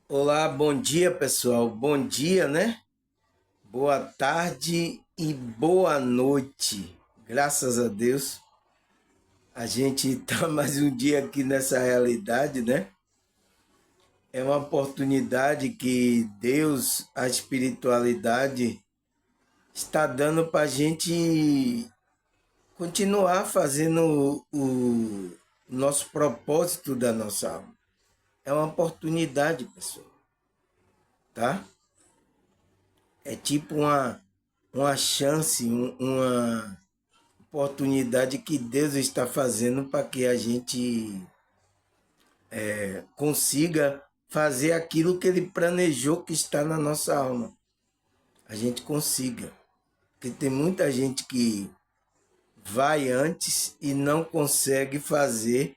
Olá, bom dia pessoal, bom dia, né? Boa tarde e boa noite. Graças a Deus, a gente tá mais um dia aqui nessa realidade, né? É uma oportunidade que Deus, a espiritualidade, está dando para a gente continuar fazendo o nosso propósito da nossa alma. É uma oportunidade, pessoal, tá? É tipo uma chance, uma oportunidade que Deus está fazendo para que a gente consiga fazer aquilo que Ele planejou que está na nossa alma. A gente consiga. Porque tem muita gente que vai antes e não consegue fazer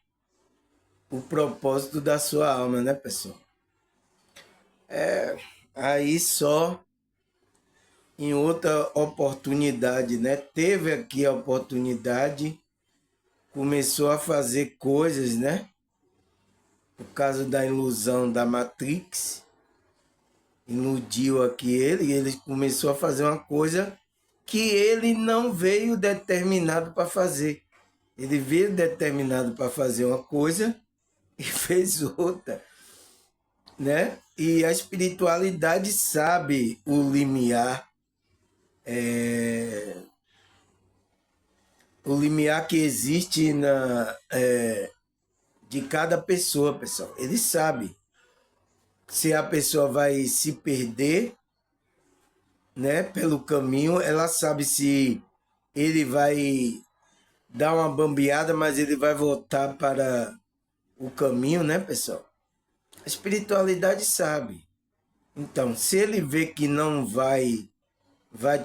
o propósito da sua alma, né, pessoal? Aí só em outra oportunidade, né? Teve aqui a oportunidade, começou a fazer coisas, né? Por causa da ilusão da Matrix, iludiu aqui ele e ele começou a fazer uma coisa que ele não veio determinado para fazer. Ele veio determinado para fazer uma coisa e fez outra, né? E a espiritualidade sabe o limiar que existe de cada pessoa, pessoal. Ele sabe se a pessoa vai se perder, né, pelo caminho, ela sabe se ele vai dar uma bambeada, mas ele vai voltar para o caminho, né, pessoal? A espiritualidade sabe. Então, se ele vê que não vai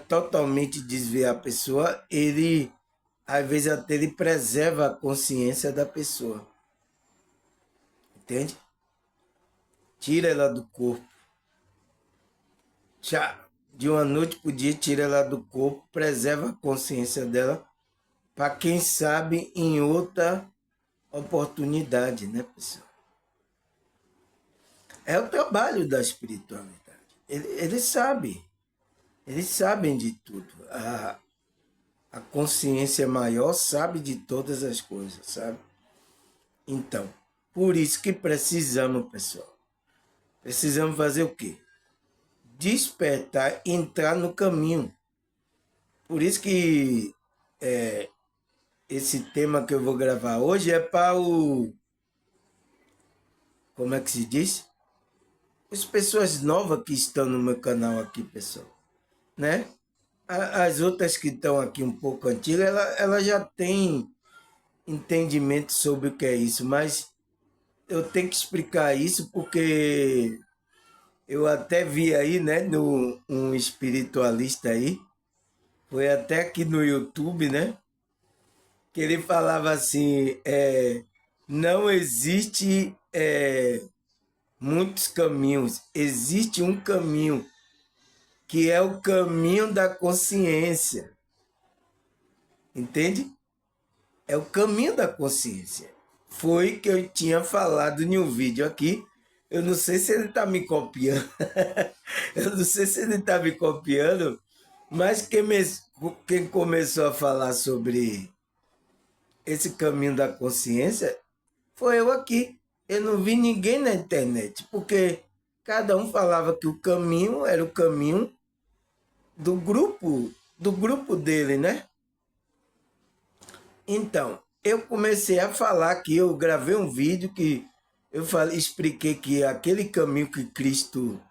totalmente desviar a pessoa, ele às vezes até ele preserva a consciência da pessoa. Entende? Tira ela do corpo. Já de uma noite para o dia, tira ela do corpo, preserva a consciência dela para quem sabe em outra oportunidade, né, pessoal? É o trabalho da espiritualidade. Ele sabe, eles sabem de tudo. A consciência maior sabe de todas as coisas, sabe? Então, por isso que precisamos, pessoal. Precisamos fazer o quê? Despertar, entrar no caminho. Por isso que esse tema que eu vou gravar hoje é para o. Como é que se diz? As pessoas novas que estão no meu canal aqui, pessoal, né? As outras que estão aqui um pouco antigas, ela já tem entendimento sobre o que é isso, mas eu tenho que explicar isso porque eu até vi aí, né, um espiritualista aí, foi até aqui no YouTube, né, que ele falava assim, não existe muitos caminhos, existe um caminho que é o caminho da consciência, entende? É o caminho da consciência. Foi que eu tinha falado em um vídeo aqui. Eu não sei se ele está me copiando. Eu não sei se ele está me copiando. Mas quem começou a falar sobre esse caminho da consciência foi eu aqui. Eu não vi ninguém na internet. Porque cada um falava que o caminho era o caminho do grupo dele, né? Então, eu comecei a falar que eu gravei um vídeo que eu falei, expliquei que aquele caminho que Cristo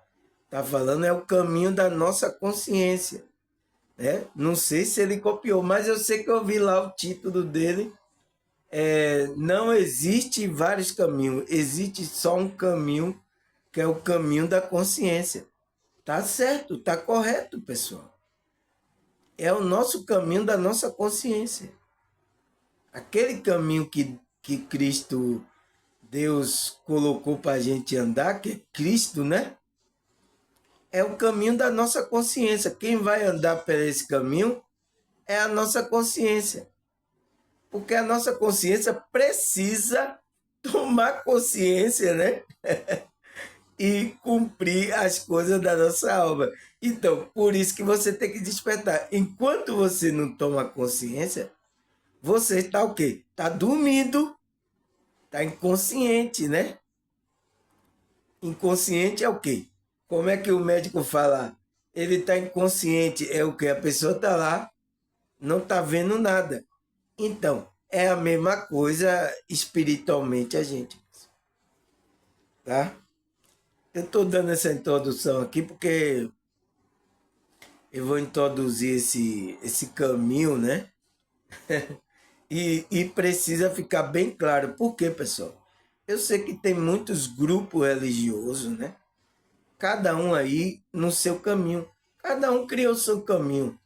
está falando é o caminho da nossa consciência. Né? Não sei se ele copiou, mas eu sei que eu vi lá o título dele. Não existe vários caminhos, existe só um caminho, que é o caminho da consciência. Tá certo, tá correto, pessoal. É o nosso caminho da nossa consciência. Aquele caminho que Cristo, Deus colocou para a gente andar, que é Cristo, né? É o caminho da nossa consciência. Quem vai andar por esse caminho é a nossa consciência. Porque a nossa consciência precisa tomar consciência, né? e cumprir as coisas da nossa obra. Então, por isso que você tem que despertar. Enquanto você não toma consciência, você está o quê? Está dormindo, está inconsciente, né? Inconsciente é o quê? Como é que o médico fala? Ele está inconsciente, é o quê? A pessoa está lá, não está vendo nada. Então, é a mesma coisa espiritualmente a gente, tá? Eu estou dando essa introdução aqui porque eu vou introduzir esse caminho, né? E precisa ficar bem claro. Por quê, pessoal? Eu sei que tem muitos grupos religiosos, né? Cada um aí no seu caminho. Cada um criou o seu caminho.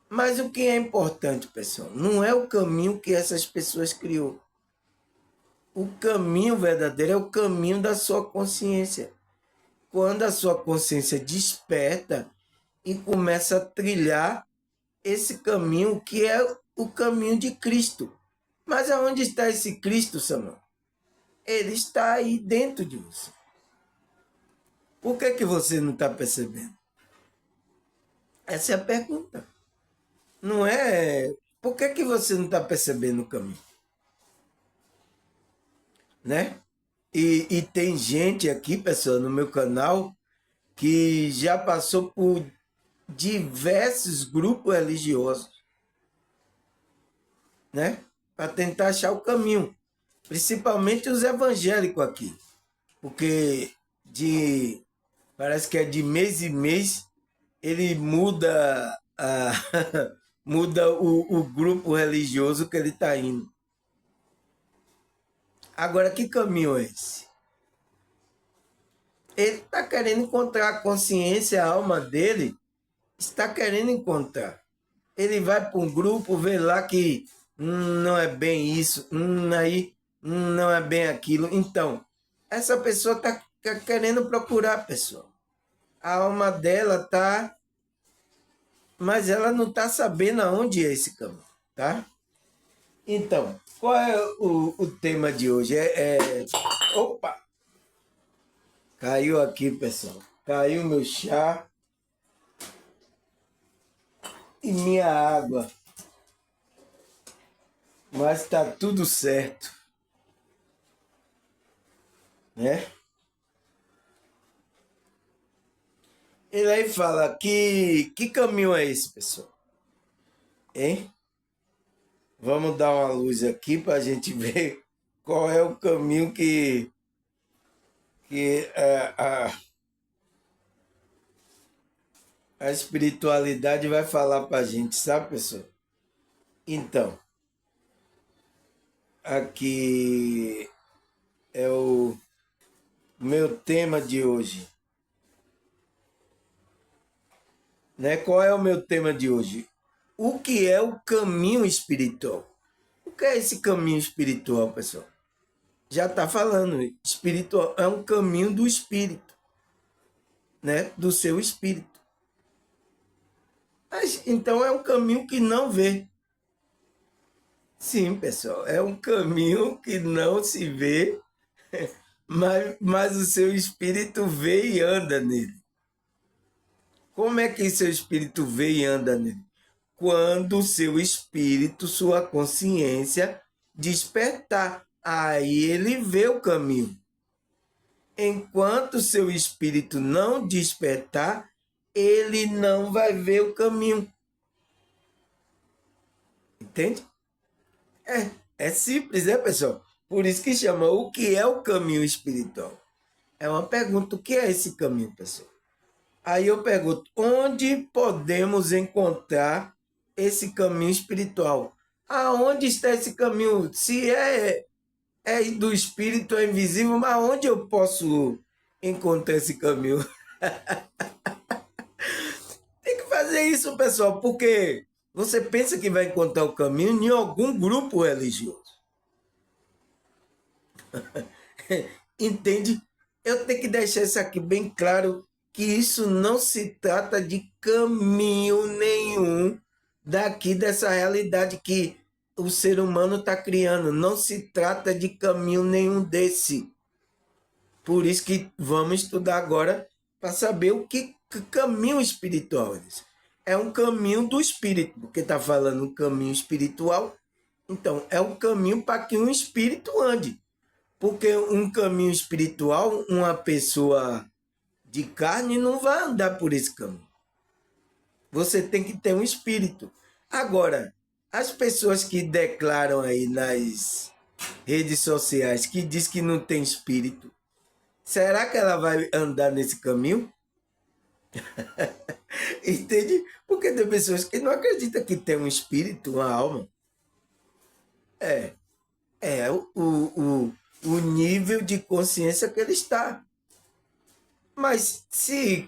Mas o que é importante, pessoal, não é o caminho que essas pessoas criou. O caminho verdadeiro é o caminho da sua consciência. Quando a sua consciência desperta e começa a trilhar esse caminho que é o caminho de Cristo. Mas aonde está esse Cristo, Samuel? Ele está aí dentro de você. Por que você não está percebendo? Essa é a pergunta. Não é... Por que você não está percebendo o caminho? Né? E tem gente aqui, pessoal, no meu canal, que já passou por diversos grupos religiosos, né? Para tentar achar o caminho. Principalmente os evangélicos aqui. Porque parece que é de mês em mês ele muda muda o grupo religioso que ele está indo. Agora, que caminho é esse? Ele está querendo encontrar a consciência, a alma dele está querendo encontrar. Ele vai para um grupo, vê lá que não é bem isso, aí não é bem aquilo. Então, essa pessoa está querendo procurar, pessoal. A alma dela está, mas ela não está sabendo aonde é esse caminho, tá? Então, qual é o tema de hoje? Opa! Caiu aqui, pessoal. Caiu meu chá e minha água. Mas tá tudo certo, né? Ele aí fala que caminho é esse, pessoal? Hein? Vamos dar uma luz aqui para a gente ver qual é o caminho que a espiritualidade vai falar para a gente, sabe, pessoal? Então, aqui é o meu tema de hoje. Né? Qual é o meu tema de hoje? O que é o caminho espiritual? O que é esse caminho espiritual, pessoal? Já está falando, espiritual é um caminho do espírito, né? Do seu espírito. Mas, então é um caminho que não vê. Sim, pessoal, é um caminho que não se vê, mas o seu espírito vê e anda nele. Como é que seu espírito vê e anda nele? Quando o seu espírito, sua consciência despertar, aí ele vê o caminho. Enquanto seu espírito não despertar, ele não vai ver o caminho. Entende? É simples, né, pessoal? Por isso que chama o que é o caminho espiritual. É uma pergunta, o que é esse caminho, pessoal? Aí eu pergunto, onde podemos encontrar esse caminho espiritual? Aonde está esse caminho? Se é do espírito, é invisível, mas onde eu posso encontrar esse caminho? Tem que fazer isso, pessoal, porque você pensa que vai encontrar o caminho em algum grupo religioso. Entende? Eu tenho que deixar isso aqui bem claro, que isso não se trata de caminho nenhum daqui dessa realidade que o ser humano está criando. Não se trata de caminho nenhum desse. Por isso que vamos estudar agora para saber o que caminho espiritual é esse. É um caminho do espírito, porque está falando um caminho espiritual. Então, é um caminho para que um espírito ande. Porque um caminho espiritual, uma pessoa de carne não vai andar por esse caminho. Você tem que ter um espírito. Agora, as pessoas que declaram aí nas redes sociais que diz que não tem espírito, será que ela vai andar nesse caminho? Entende? Porque tem pessoas que não acreditam que tem um espírito, uma alma. É, é o nível de consciência que ele está. Mas se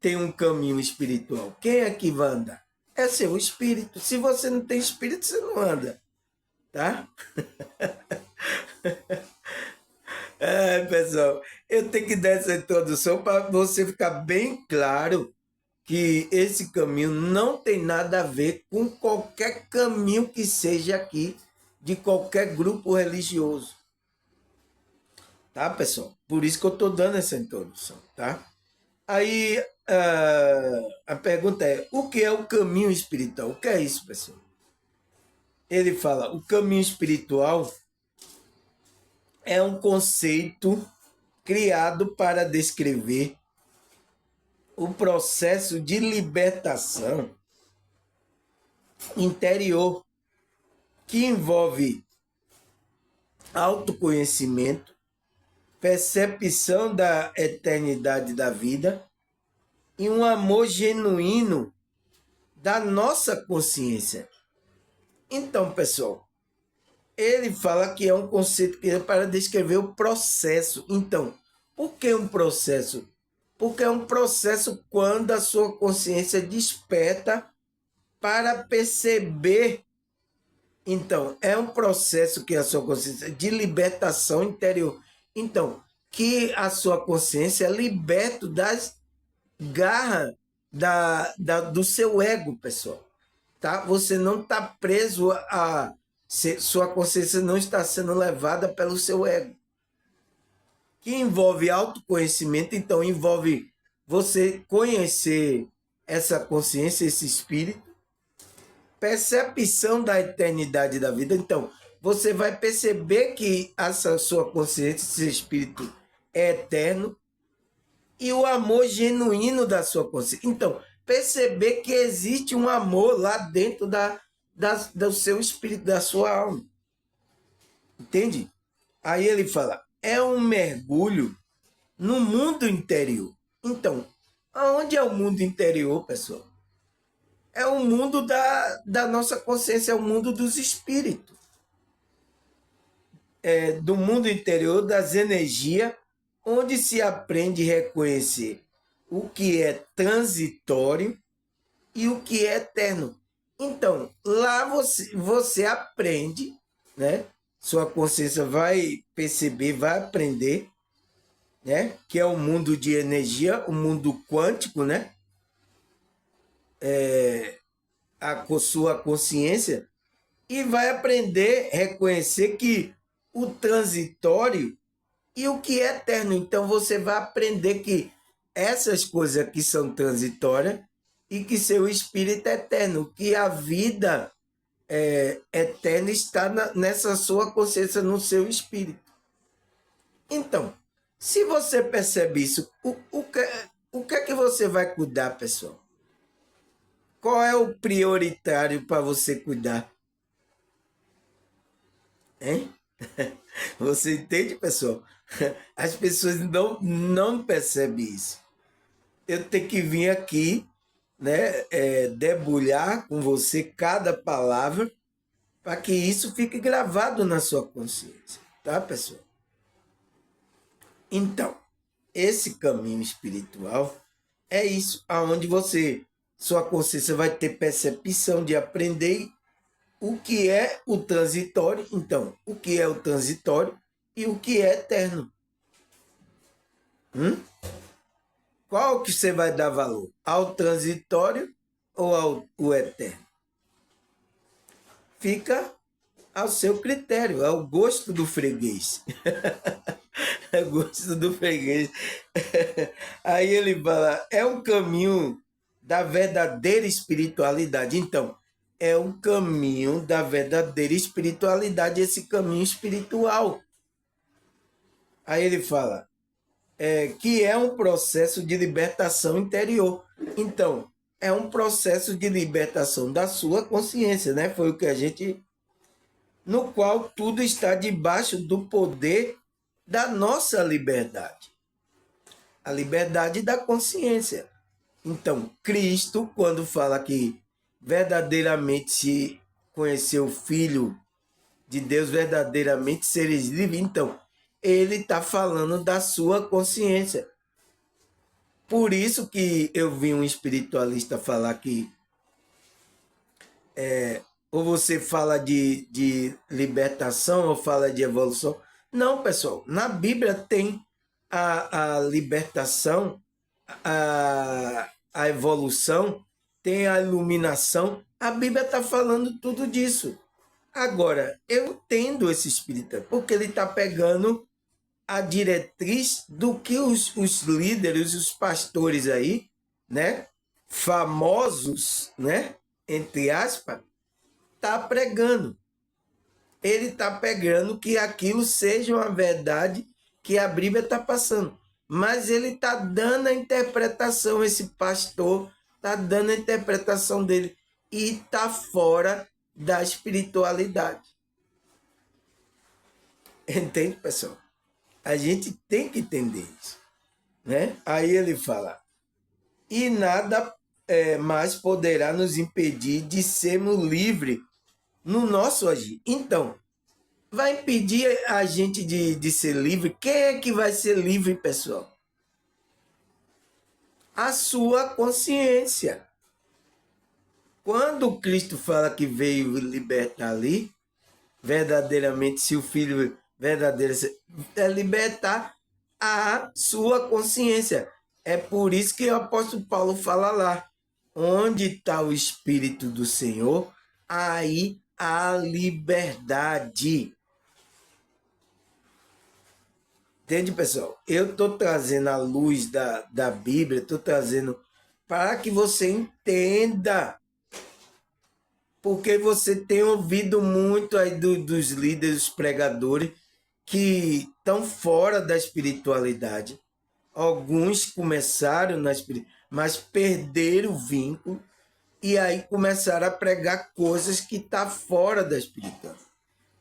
tem um caminho espiritual, quem é que vai andar? É seu espírito. Se você não tem espírito, você não anda, tá? Pessoal, eu tenho que dar essa introdução para você ficar bem claro que esse caminho não tem nada a ver com qualquer caminho que seja aqui de qualquer grupo religioso. Tá, pessoal? Por isso que eu estou dando essa introdução, tá? Aí a pergunta é: o que é o caminho espiritual? O que é isso, pessoal? Ele fala: o caminho espiritual é um conceito criado para descrever o processo de libertação interior que envolve autoconhecimento, percepção da eternidade da vida e um amor genuíno da nossa consciência. Então, pessoal, ele fala que é um conceito que é para descrever o processo. Então, por que um processo? Porque é um processo quando a sua consciência desperta para perceber. Então, é um processo que a sua consciência de libertação interior. Então, que a sua consciência é liberta das garras do seu ego, pessoal. Tá? Você não está preso sua consciência não está sendo levada pelo seu ego. Que envolve autoconhecimento, então envolve você conhecer essa consciência, esse espírito, percepção da eternidade da vida. Então, você vai perceber que essa sua consciência, esse espírito é eterno e o amor genuíno da sua consciência. Então, perceber que existe um amor lá dentro do seu espírito, da sua alma. Entende? Aí ele fala, é um mergulho no mundo interior. Então, aonde é o mundo interior, pessoal? É o mundo da nossa consciência, é o mundo dos espíritos. É do mundo interior, das energias, onde se aprende a reconhecer o que é transitório e o que é eterno. Então, lá você aprende, né? Sua consciência vai perceber, vai aprender, né? Que é o mundo de energia, o mundo quântico, né? A sua consciência e vai aprender a reconhecer que o transitório e o que é eterno. Então você vai aprender que essas coisas aqui são transitórias e que seu espírito é eterno, que a vida eterna está nessa sua consciência, no seu espírito. Então, se você percebe isso, o que é que você vai cuidar, pessoal? Qual é o prioritário para você cuidar? Hein? Você entende, pessoal? As pessoas não percebem isso. Eu tenho que vir aqui, né, debulhar com você cada palavra para que isso fique gravado na sua consciência, tá, pessoal? Então, esse caminho espiritual é isso, aonde sua consciência vai ter percepção de aprender o que é o transitório. Então, o que é o transitório e o que é eterno. Qual que você vai dar valor? Ao transitório ou ao eterno? Fica ao seu critério, ao gosto do freguês. É gosto do freguês. Aí ele fala, é um caminho da verdadeira espiritualidade. Então, é um caminho da verdadeira espiritualidade, esse caminho espiritual. Aí ele fala, que é um processo de libertação interior. Então, é um processo de libertação da sua consciência, né? Foi o que a gente... No qual tudo está debaixo do poder da nossa liberdade. A liberdade da consciência. Então, Cristo, quando fala que verdadeiramente se conheceu o Filho de Deus, verdadeiramente seres livres, então, ele está falando da sua consciência. Por isso que eu vi um espiritualista falar que ou você fala de libertação ou fala de evolução. Não, pessoal, na Bíblia tem a libertação, a evolução, tem a iluminação. A Bíblia está falando tudo disso. Agora, eu entendo esse espírita, porque ele está pegando a diretriz do que os líderes, os pastores aí, né, famosos, né, entre aspas, tá pregando. Ele está pegando que aquilo seja uma verdade que a Bíblia está passando. Mas ele está dando a interpretação, esse pastor está dando a interpretação dele e está fora da espiritualidade. Entende, pessoal? A gente tem que entender isso, né? Aí ele fala, e nada mais poderá nos impedir de sermos livres no nosso agir. Então, vai impedir a gente de ser livre? Quem é que vai ser livre, pessoal? A sua consciência. Quando Cristo fala que veio libertar ali, verdadeiramente, se o Filho verdadeiro é libertar a sua consciência. É por isso que o apóstolo Paulo fala lá, onde está o Espírito do Senhor, aí há liberdade. Entende, pessoal? Eu estou trazendo a luz da Bíblia, estou trazendo para que você entenda. Porque você tem ouvido muito aí dos líderes, dos pregadores, que estão fora da espiritualidade. Alguns começaram na espiritualidade, mas perderam o vínculo e aí começaram a pregar coisas que estão fora da espiritualidade.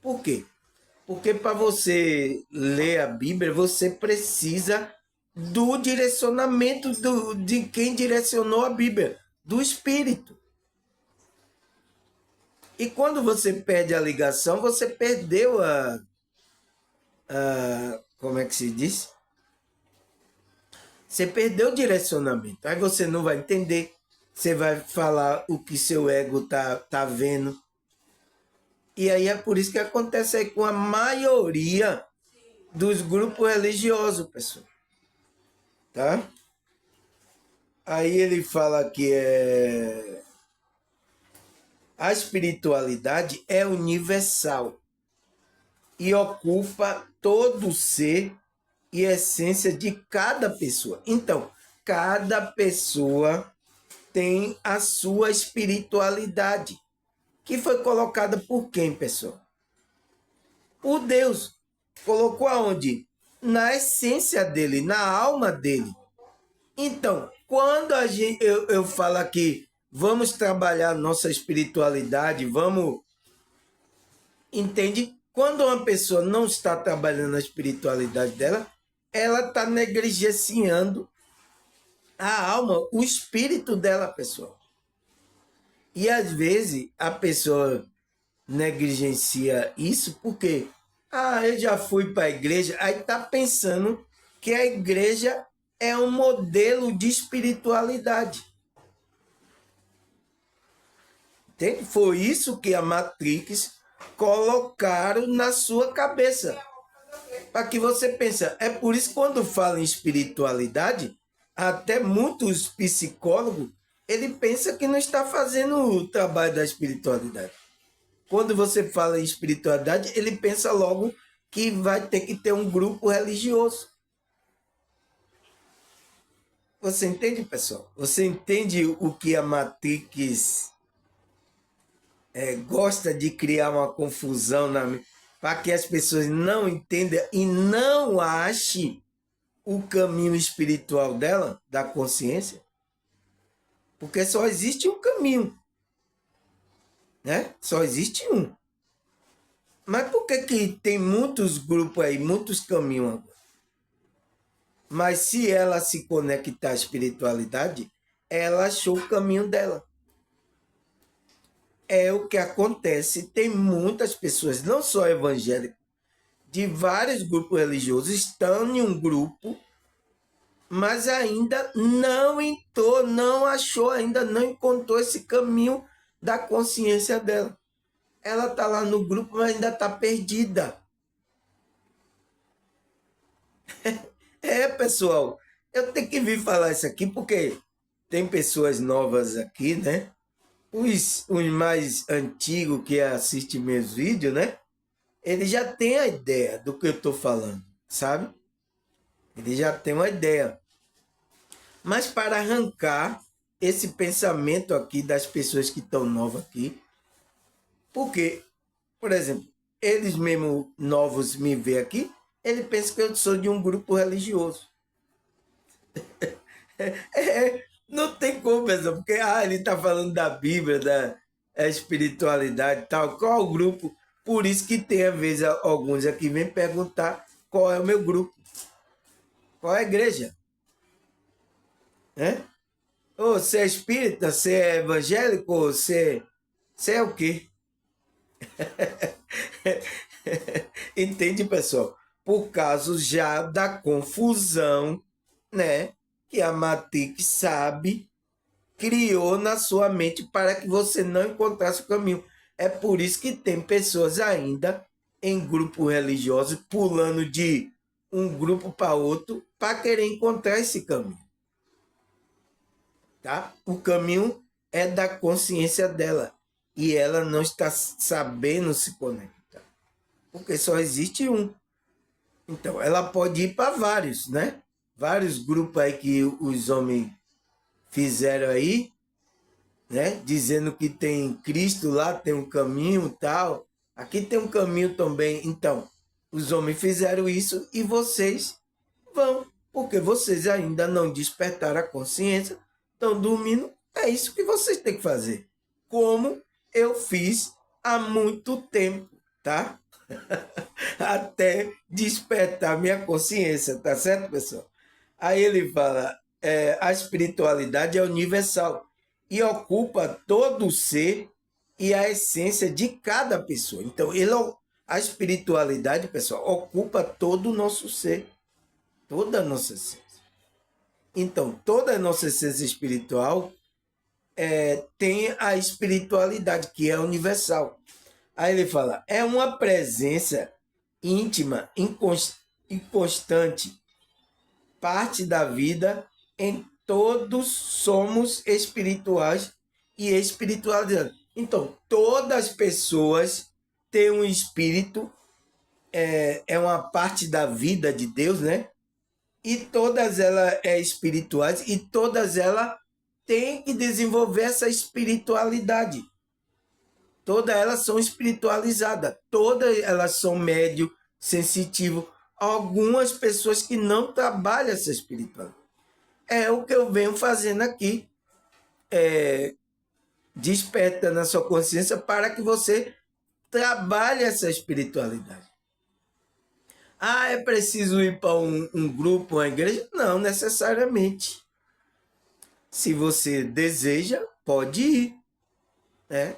Por quê? Porque para você ler a Bíblia, você precisa do direcionamento de quem direcionou a Bíblia, do Espírito. E quando você perde a ligação, você perdeu como é que se diz? Você perdeu o direcionamento. Aí você não vai entender, você vai falar o que seu ego tá vendo. E aí é por isso que acontece aí com a maioria dos grupos religiosos, pessoal. Tá? Aí ele fala que a espiritualidade é universal e ocupa todo o ser e essência de cada pessoa. Então, cada pessoa tem a sua espiritualidade, que foi colocada por quem, pessoal? Por Deus. Colocou aonde? Na essência dele, na alma dele. Então, quando eu falo aqui, vamos trabalhar nossa espiritualidade, vamos... Entende? Quando uma pessoa não está trabalhando a espiritualidade dela, ela está negligenciando a alma, o espírito dela, pessoal. E às vezes a pessoa negligencia isso porque eu já fui para a igreja, aí está pensando que a igreja é um modelo de espiritualidade. Entende? Foi isso que a Matrix colocaram na sua cabeça. Para que você pense. É por isso que quando fala em espiritualidade, até muitos psicólogos, ele pensa que não está fazendo o trabalho da espiritualidade. Quando você fala em espiritualidade, ele pensa logo que vai ter que ter um grupo religioso. Você entende, pessoal? Você entende o que a Matrix gosta de criar uma confusão para que as pessoas não entendam e não achem o caminho espiritual dela, da consciência? Porque só existe um caminho, né? Só existe um. Mas por que tem muitos grupos aí, muitos caminhos agora? Mas se ela se conectar à espiritualidade, ela achou o caminho dela. É o que acontece. Tem muitas pessoas, não só evangélicas, de vários grupos religiosos, estão em um grupo, mas ainda não entrou, não achou, ainda não encontrou esse caminho da consciência dela. Ela está lá no grupo, mas ainda está perdida. Pessoal, eu tenho que vir falar isso aqui porque tem pessoas novas aqui, né? Os mais antigos que assistem meus vídeos, né? Eles já têm a ideia do que eu estou falando, sabe? Eles já têm uma ideia. Mas para arrancar esse pensamento aqui das pessoas que estão novas aqui, porque, por exemplo, eles mesmo novos me veem aqui, ele pensa que eu sou de um grupo religioso. Não tem como, pessoal, porque ele está falando da Bíblia, da espiritualidade e tal. Qual é o grupo? Por isso que tem, às vezes, alguns aqui vêm perguntar qual é o meu grupo. Qual é a igreja? Ou você é espírita, você é evangélico, você é o quê? Entende, pessoal? Por causa já da confusão, né? Que a Matrix sabe, criou na sua mente para que você não encontrasse o caminho. É por isso que tem pessoas ainda em grupo religioso pulando de um grupo para outro para querer encontrar esse caminho. Tá? O caminho é da consciência dela e ela não está sabendo se conectar, porque só existe um. Então, ela pode ir para vários, né? Vários grupos aí que os homens fizeram aí, né? Dizendo que tem Cristo lá, tem um caminho e tal. Aqui tem um caminho também. Então, os homens fizeram isso e vocês vão, porque vocês ainda não despertaram a consciência, estão dormindo. É isso que vocês têm que fazer. Como eu fiz há muito tempo, tá? Até despertar minha consciência, tá certo, pessoal? Aí ele fala, a espiritualidade é universal e ocupa todo o ser e a essência de cada pessoa. Então, a espiritualidade, pessoal, ocupa todo o nosso ser, toda a nossa essência. Então, toda a nossa essência espiritual tem a espiritualidade, que é universal. Aí ele fala, é uma presença íntima, inconstante, parte da vida, em todos somos espirituais e espiritualizados. Então, todas as pessoas têm um espírito, é uma parte da vida de Deus, né? E todas elas espirituais e todas elas têm que desenvolver essa espiritualidade. Todas elas são espiritualizadas, todas elas são médio, sensitivo. Algumas pessoas que não trabalham essa espiritualidade. É o que eu venho fazendo aqui, despertando a sua consciência para que você trabalhe essa espiritualidade. É preciso ir para um grupo, uma igreja? Não necessariamente. Se você deseja, pode ir.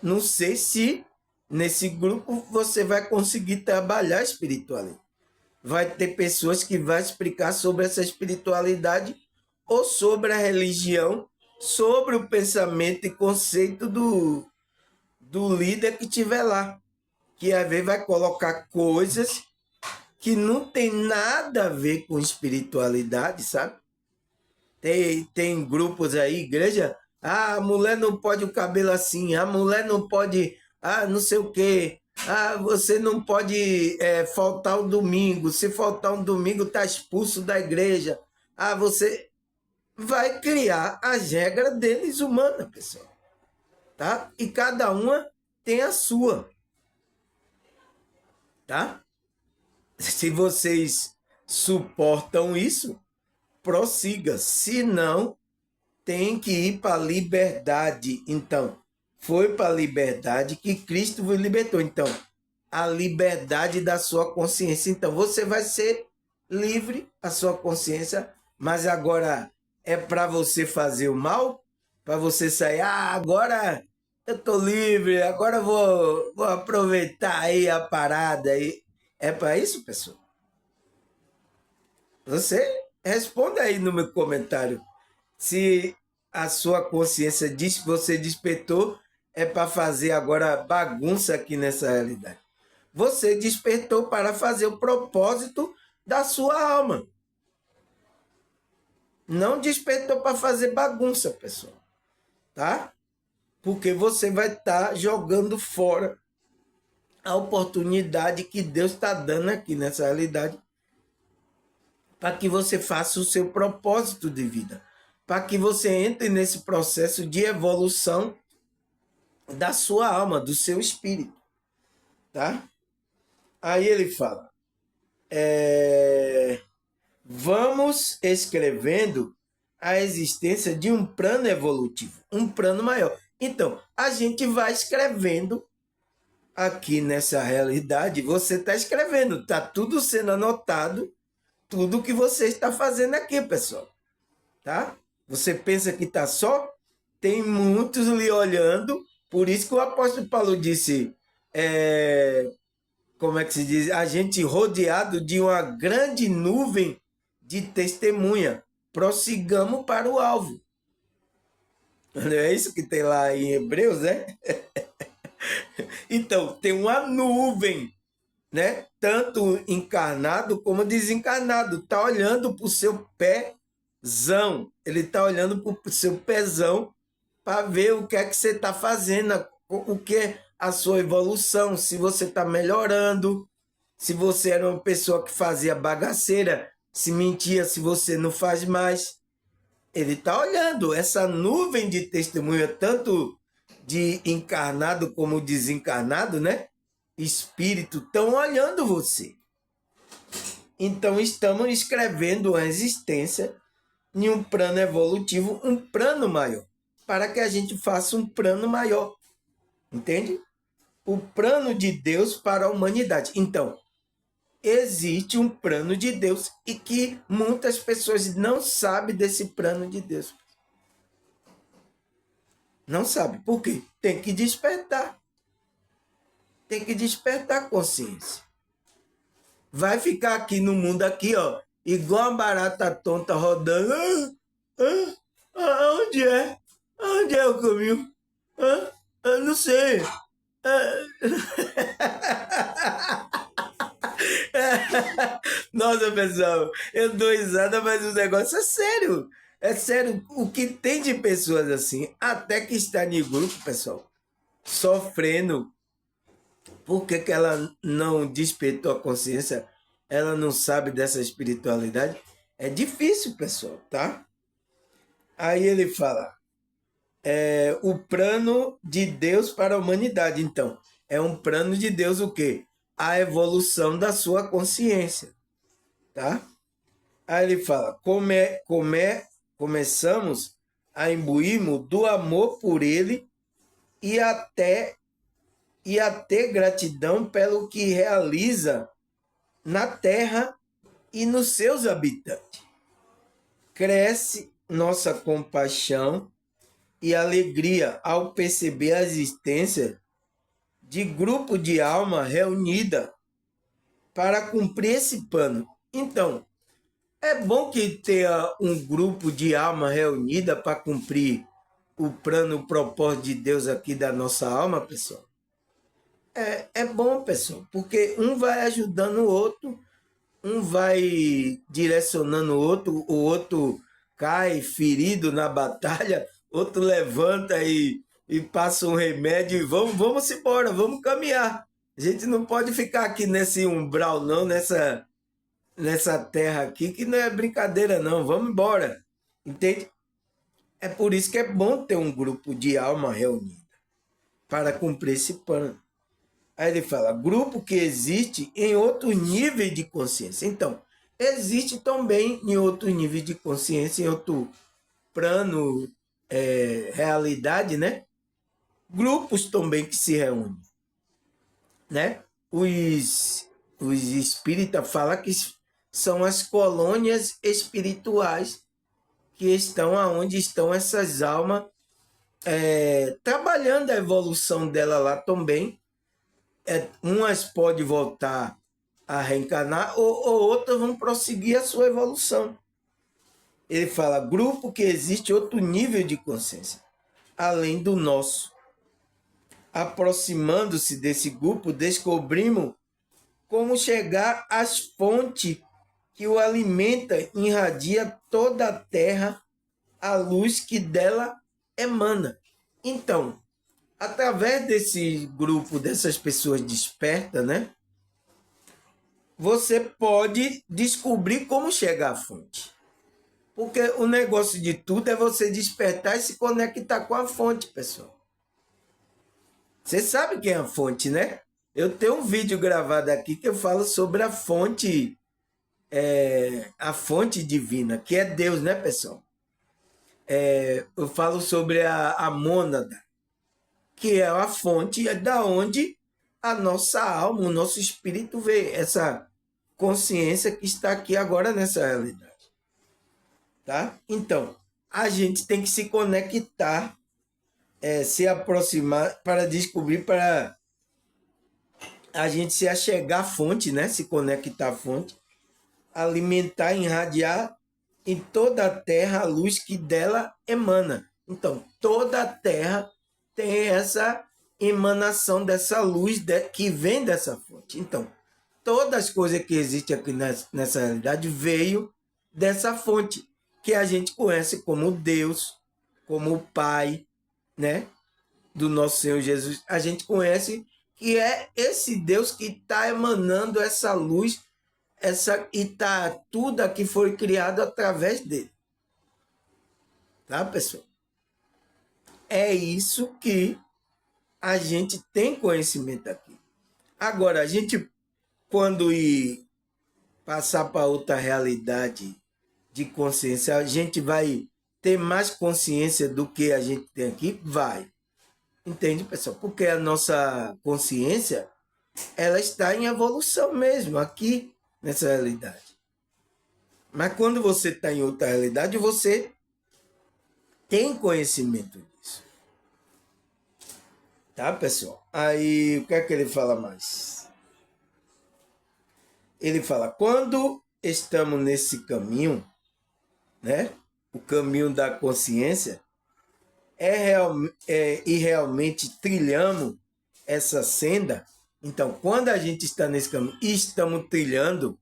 Não sei se nesse grupo você vai conseguir trabalhar a espiritualidade. Vai ter pessoas que vão explicar sobre essa espiritualidade ou sobre a religião, sobre o pensamento e conceito do líder que estiver lá. Que às vezes vai colocar coisas que não tem nada a ver com espiritualidade, sabe? Tem grupos aí, igreja, a mulher não pode o cabelo assim, a mulher não pode, não sei o quê, Ah, você não pode faltar o domingo. Se faltar um domingo, está expulso da igreja. Ah, você vai criar as regras deles humanas, pessoal. Tá? E cada uma tem a sua. Tá? Se vocês suportam isso, prossiga. Se não, tem que ir para a liberdade. Então, foi para a liberdade que Cristo vos libertou. Então, a liberdade da sua consciência. Então, você vai ser livre, a sua consciência, mas agora é para você fazer o mal? Para você sair, agora eu estou livre, agora eu vou aproveitar aí a parada aí. É para isso, pessoal? Você responda aí no meu comentário. Se a sua consciência diz que você despertou, é para fazer agora bagunça aqui nessa realidade. Você despertou para fazer o propósito da sua alma. Não despertou para fazer bagunça, pessoal. Tá? Porque você vai estar jogando fora a oportunidade que Deus está dando aqui nessa realidade para que você faça o seu propósito de vida, para que você entre nesse processo de evolução da sua alma, do seu espírito, tá? Aí ele fala, vamos escrevendo a existência de um plano evolutivo, um plano maior. Então, a gente vai escrevendo aqui nessa realidade, você está escrevendo, está tudo sendo anotado, tudo que você está fazendo aqui, pessoal, tá? Você pensa que está só? Tem muitos lhe olhando, por isso que o apóstolo Paulo disse, como é que se diz? A gente rodeado de uma grande nuvem de testemunha, prossigamos para o alvo. Não é isso que tem lá em Hebreus, né? Então, tem uma nuvem, né? Tanto encarnado como desencarnado. Está olhando para o seu pézão. Ele está olhando para o seu pezão para ver o que é que você está fazendo, o que é a sua evolução, se você está melhorando, se você era uma pessoa que fazia bagaceira, se mentia, se você não faz mais. Ele está olhando essa nuvem de testemunha, tanto de encarnado como desencarnado, né? Espírito, estão olhando você. Então, estamos escrevendo a existência em um plano evolutivo, um plano maior, para que a gente faça um plano maior. Entende? O plano de Deus para a humanidade. Então, existe um plano de Deus e que muitas pessoas não sabem desse plano de Deus. Não sabem. Por quê? Tem que despertar. Tem que despertar a consciência. Vai ficar aqui no mundo, aqui, ó, igual uma barata tonta rodando. Onde é? Onde é o caminho? Eu não sei. Nossa, pessoal, eu dou risada, mas o negócio é sério. É sério. O que tem de pessoas assim, até que está em grupo, pessoal, sofrendo. Por que ela não despertou a consciência? Ela não sabe dessa espiritualidade? É difícil, pessoal, tá? Aí ele fala, o plano de Deus para a humanidade. Então, é um plano de Deus o quê? A evolução da sua consciência, tá? Aí ele fala, começamos a imbuirmos do amor por ele e a ter gratidão pelo que realiza na terra e nos seus habitantes. Cresce nossa compaixão e alegria ao perceber a existência de grupo de alma reunida para cumprir esse plano. Então, é bom que tenha um grupo de alma reunida para cumprir o plano, o propósito de Deus aqui da nossa alma, pessoal. É bom, pessoal, porque um vai ajudando o outro, um vai direcionando o outro cai ferido na batalha, outro levanta e passa um remédio e vamos embora, vamos caminhar. A gente não pode ficar aqui nesse umbral, não, nessa terra aqui, que não é brincadeira, não. Vamos embora. Entende? É por isso que é bom ter um grupo de alma reunida para cumprir esse plano. Aí ele fala, grupo que existe em outro nível de consciência. Então, existe também em outro nível de consciência, em outro plano, realidade, né? Grupos também que se reúnem, né? Os espíritas falam que são as colônias espirituais que estão aonde estão essas almas, trabalhando a evolução dela lá também. Umas podem voltar a reencarnar ou outras vão prosseguir a sua evolução. Ele fala, grupo que existe outro nível de consciência, além do nosso. Aproximando-se desse grupo, descobrimos como chegar às fontes que o alimenta, irradia toda a terra a luz que dela emana. Então, através desse grupo, dessas pessoas despertas, né? Você pode descobrir como chegar à fonte. Porque o negócio de tudo é você despertar e se conectar com a fonte, pessoal. Você sabe quem é a fonte, né? Eu tenho um vídeo gravado aqui que eu falo sobre a fonte divina, que é Deus, né, pessoal? Eu falo sobre a mônada, que é a fonte da onde a nossa alma, o nosso espírito vê, essa consciência que está aqui agora nessa realidade. Tá? Então, a gente tem que se conectar, se aproximar para descobrir, para a gente se achegar à fonte, né? Se conectar à fonte, alimentar, irradiar em toda a terra a luz que dela emana. Então, toda a terra tem essa emanação dessa luz que vem dessa fonte. Então, todas as coisas que existem aqui nessa realidade veio dessa fonte, que a gente conhece como Deus, como o Pai, né? Do nosso Senhor Jesus. A gente conhece que é esse Deus que está emanando essa luz, e tá, tudo aqui foi criado através dele. Tá, pessoal? É isso que a gente tem conhecimento aqui. Agora, a gente, quando ir passar para outra realidade de consciência, a gente vai ter mais consciência do que a gente tem aqui? Vai. Entende, pessoal? Porque a nossa consciência, ela está em evolução mesmo, aqui, nessa realidade. Mas quando você está em outra realidade, você tem conhecimento disso. Tá, pessoal? Aí, o que é que ele fala mais? Ele fala, quando estamos nesse caminho, né? O caminho da consciência, e realmente trilhamos essa senda. Então, quando a gente está nesse caminho e estamos trilhando,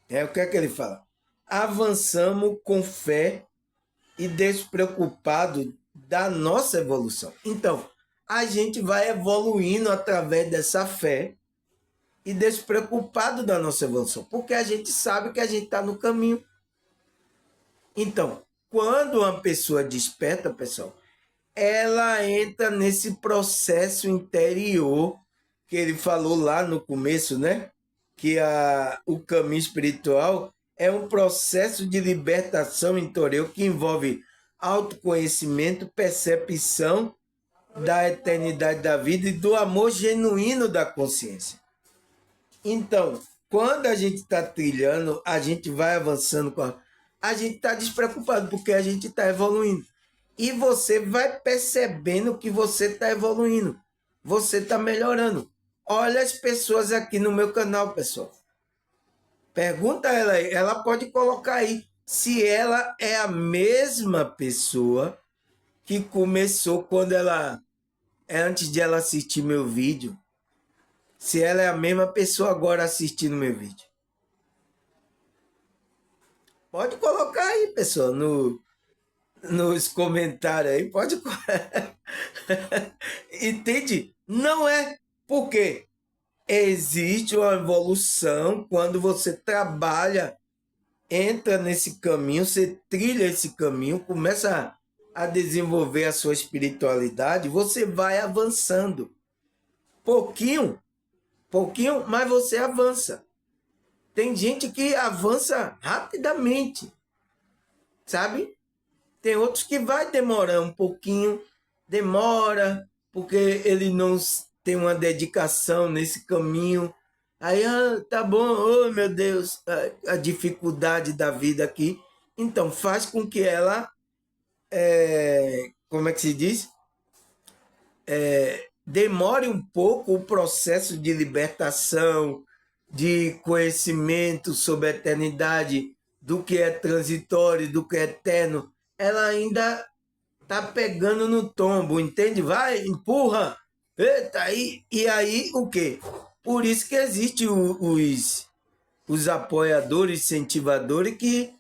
o que é que ele fala? Avançamos com fé e despreocupado da nossa evolução. Então, a gente vai evoluindo através dessa fé e despreocupado da nossa evolução, porque a gente sabe que a gente está no caminho. Então, quando uma pessoa desperta, pessoal, ela entra nesse processo interior que ele falou lá no começo, né? Que o caminho espiritual é um processo de libertação interior que envolve autoconhecimento, percepção da eternidade da vida e do amor genuíno da consciência. Então, quando a gente está trilhando, a gente vai avançando a gente está despreocupado porque a gente está evoluindo. E você vai percebendo que você está evoluindo. Você está melhorando. Olha as pessoas aqui no meu canal, pessoal. Pergunta a ela aí. Ela pode colocar aí se ela é a mesma pessoa que começou quando antes de ela assistir meu vídeo. Se ela é a mesma pessoa agora assistindo meu vídeo. Pode colocar aí, pessoal, nos comentários aí, pode. Entende? Não é. Por quê? existe uma evolução quando você trabalha, entra nesse caminho, você trilha esse caminho, começa a desenvolver a sua espiritualidade, você vai avançando. Pouquinho, pouquinho, mas você avança. Tem gente que avança rapidamente, sabe? Tem outros que vai demorar um pouquinho, demora, porque ele não tem uma dedicação nesse caminho. Aí, tá bom, oh meu Deus, a dificuldade da vida aqui. Então, faz com que ela, como é que se diz? Demore um pouco o processo de libertação, de conhecimento sobre a eternidade, do que é transitório, do que é eterno. Ela ainda tá pegando no tombo, entende? Vai, empurra, eita, aí, e aí o quê? Por isso que existe os apoiadores, incentivadores, que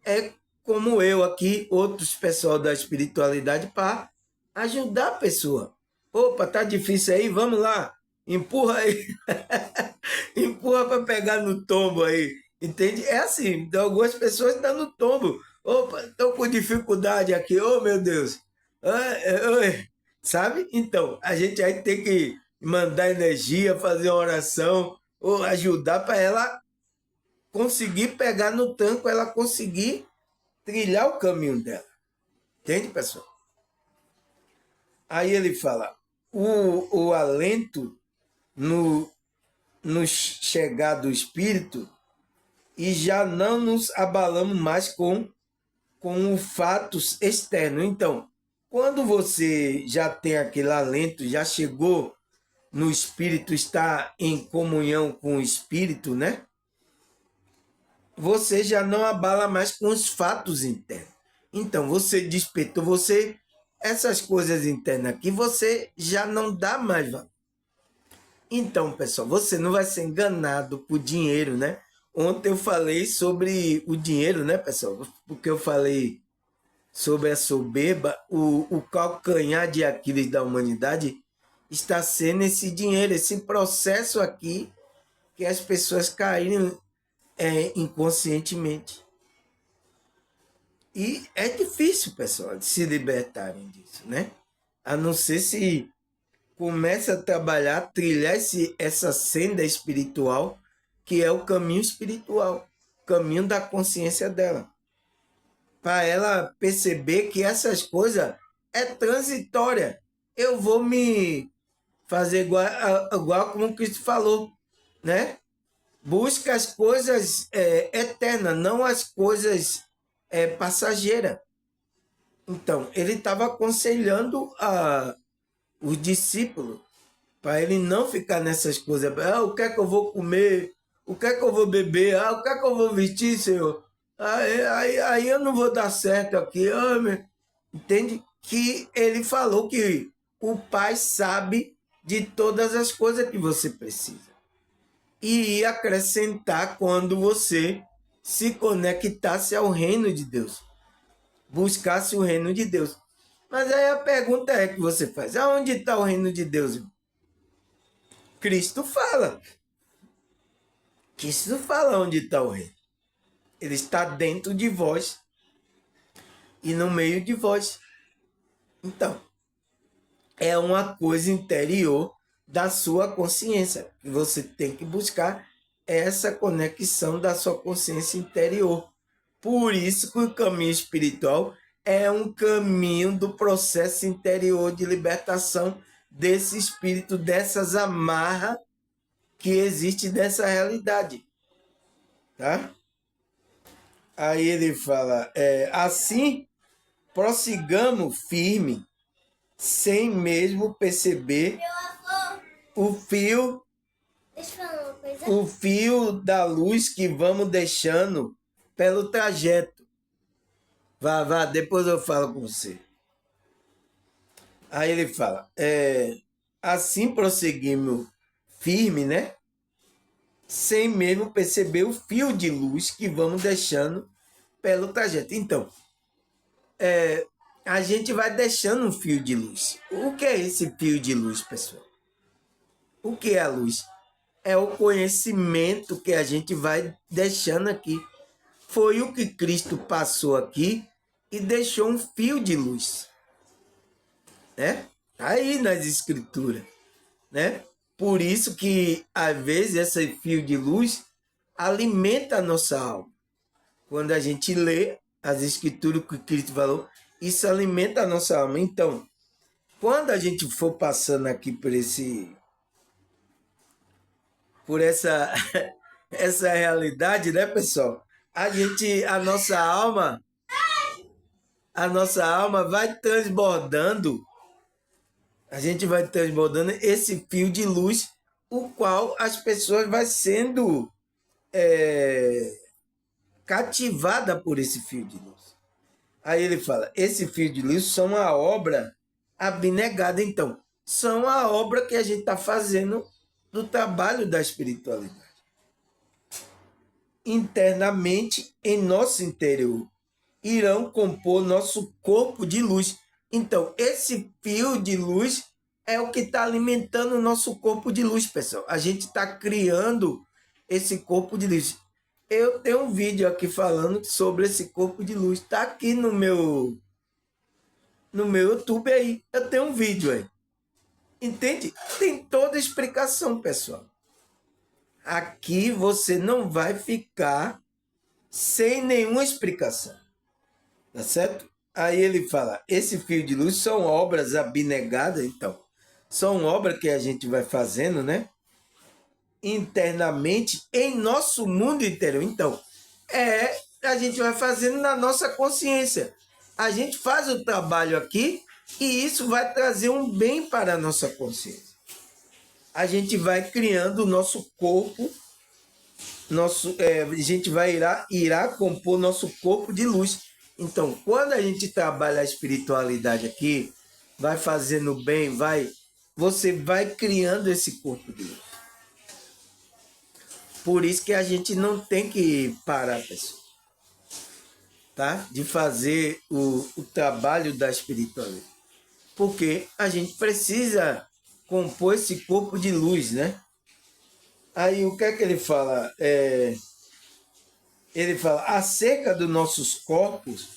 é como eu aqui, outros pessoal da espiritualidade, para ajudar a pessoa. Opa, tá difícil aí, vamos lá, empurra aí, empurra para pegar no tombo aí, entende? É assim, então, algumas pessoas estão no tombo. Opa, estou com dificuldade aqui, oh meu Deus. Sabe? Então, a gente aí tem que mandar energia, fazer uma oração, ou ajudar para ela conseguir pegar no tranco, ela conseguir trilhar o caminho dela. Entende, pessoal? Aí ele fala, o alento no, no chegar do Espírito, e já não nos abalamos mais com os fatos externos. Então, quando você já tem aquele alento, já chegou no Espírito, está em comunhão com o Espírito, né? Você já não abala mais com os fatos internos. Então, você despertou, essas coisas internas aqui, você já não dá mais valor. Então, pessoal, você não vai ser enganado por dinheiro, né? Ontem eu falei sobre o dinheiro, né, pessoal? Porque eu falei sobre a soberba, o calcanhar de Aquiles da humanidade está sendo esse dinheiro, esse processo aqui que as pessoas caíram inconscientemente. E é difícil, pessoal, de se libertarem disso, né? A não ser se começa a trabalhar, trilhar essa senda espiritual, que é o caminho espiritual, o caminho da consciência dela. Para ela perceber que essas coisas é transitória. Eu vou me fazer igual como Cristo falou, né? Busca as coisas eternas, não as coisas passageiras. Então, ele estava aconselhando os discípulos para ele não ficar nessas coisas. O que é que eu vou comer? O que é que eu vou beber? O que é que eu vou vestir, Senhor? Aí eu não vou dar certo aqui. Entende? Que ele falou que o Pai sabe de todas as coisas que você precisa. E ia acrescentar quando você se conectasse ao reino de Deus. Buscasse o reino de Deus. Mas aí a pergunta é que você faz: aonde está o reino de Deus? Cristo fala. Cristo fala onde está o reino. Ele está dentro de vós e no meio de vós. Então, é uma coisa interior da sua consciência. Que você tem que buscar essa conexão da sua consciência interior. Por isso que o caminho espiritual é um caminho do processo interior de libertação desse espírito, dessas amarras que existe dessa realidade. Tá? Aí ele fala, assim prossigamos firme, sem mesmo perceber o fio, o fio da luz que vamos deixando pelo trajeto. Vá, depois eu falo com você. Aí ele fala, assim prosseguimos firme, né? Sem mesmo perceber o fio de luz que vamos deixando pelo trajeto. Então, a gente vai deixando um fio de luz. O que é esse fio de luz, pessoal? O que é a luz? é o conhecimento que a gente vai deixando aqui. Foi o que Cristo passou aqui e deixou um fio de luz, né? Aí nas escrituras, né? Por isso que às vezes esse fio de luz alimenta a nossa alma. Quando a gente lê as escrituras que Cristo falou, isso alimenta a nossa alma. Então, quando a gente for passando aqui por essa realidade, né, pessoal? A nossa alma vai transbordando, a gente vai transbordando esse fio de luz, o qual as pessoas vai sendo cativada por esse fio de luz. Aí ele fala, esse fio de luz são a obra abnegada. Então, são a obra que a gente está fazendo do trabalho da espiritualidade. Internamente, em nosso interior, irão compor nosso corpo de luz. Então, esse fio de luz é o que está alimentando o nosso corpo de luz, pessoal. A gente está criando esse corpo de luz. Eu tenho um vídeo aqui falando sobre esse corpo de luz. Está aqui no meu YouTube aí. Eu tenho um vídeo aí. Entende? Tem toda a explicação, pessoal. Aqui você não vai ficar sem nenhuma explicação. Tá certo? Aí ele fala, esse fio de luz são obras abnegadas, então. São obras que a gente vai fazendo, né? Internamente em nosso mundo interior. Então, a gente vai fazendo na nossa consciência. A gente faz o trabalho aqui e isso vai trazer um bem para a nossa consciência. A gente vai criando o nosso corpo, a gente irá compor nosso corpo de luz. Então, quando a gente trabalha a espiritualidade aqui, vai fazendo bem, você vai criando esse corpo de luz. Por isso que a gente não tem que parar, pessoal, tá? De fazer o trabalho da espiritualidade. Porque a gente precisa compor esse corpo de luz, né? Aí o que é que ele fala? Ele fala, acerca dos nossos corpos,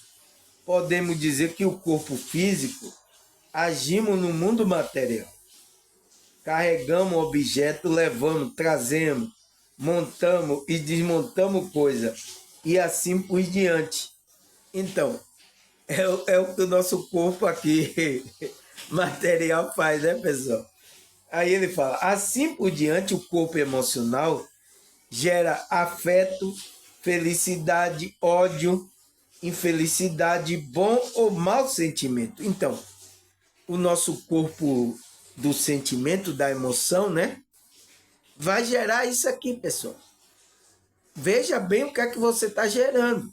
podemos dizer que o corpo físico, agimos no mundo material. Carregamos objeto, levamos, trazemos, montamos e desmontamos coisas, e assim por diante. Então, é o que o nosso corpo aqui, material, faz, né, pessoal? Aí ele fala, assim por diante, o corpo emocional gera afeto, felicidade, ódio, infelicidade, bom ou mau sentimento. Então, o nosso corpo do sentimento, da emoção, né? Vai gerar isso aqui, pessoal. Veja bem o que é que você está gerando,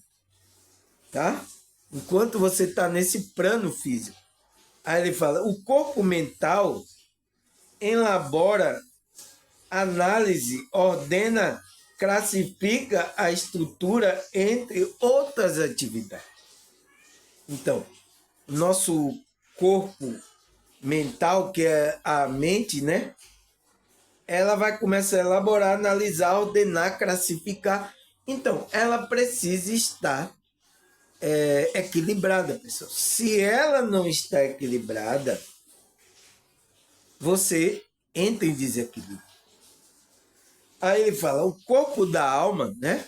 tá? Enquanto você está nesse plano físico. Aí ele fala, o corpo mental elabora, análise, ordena, classifica a estrutura entre outras atividades. Então, nosso corpo mental, que é a mente, né? Ela vai começar a elaborar, analisar, ordenar, classificar. Então, ela precisa estar equilibrada, pessoal. Se ela não está equilibrada, você entra em desequilíbrio. Aí ele fala, o corpo da alma, né?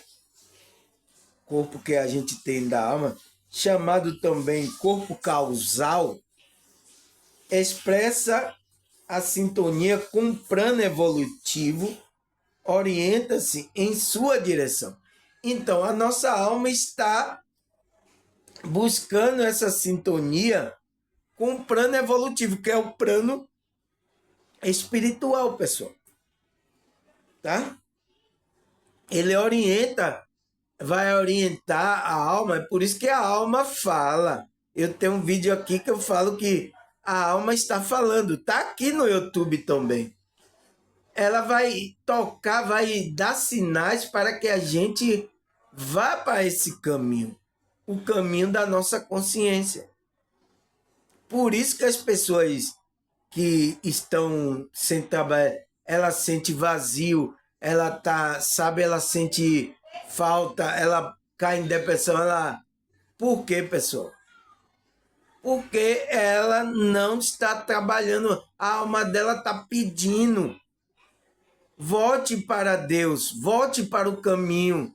Corpo que a gente tem da alma, chamado também corpo causal, expressa a sintonia com o plano evolutivo, orienta-se em sua direção. Então, a nossa alma está buscando essa sintonia com o plano evolutivo, que é o plano espiritual, pessoal. Tá? Ele vai orientar a alma, é por isso que a alma fala. Eu tenho um vídeo aqui que eu falo que a alma está falando, tá aqui no YouTube também. Ela vai tocar, vai dar sinais para que a gente vá para esse caminho, o caminho da nossa consciência. Por isso que as pessoas que estão sem trabalho, ela sente vazio, ela tá, sabe, ela sente falta, ela cai em depressão, Por quê, pessoal? Porque ela não está trabalhando, a alma dela está pedindo. Volte para Deus, volte para o caminho.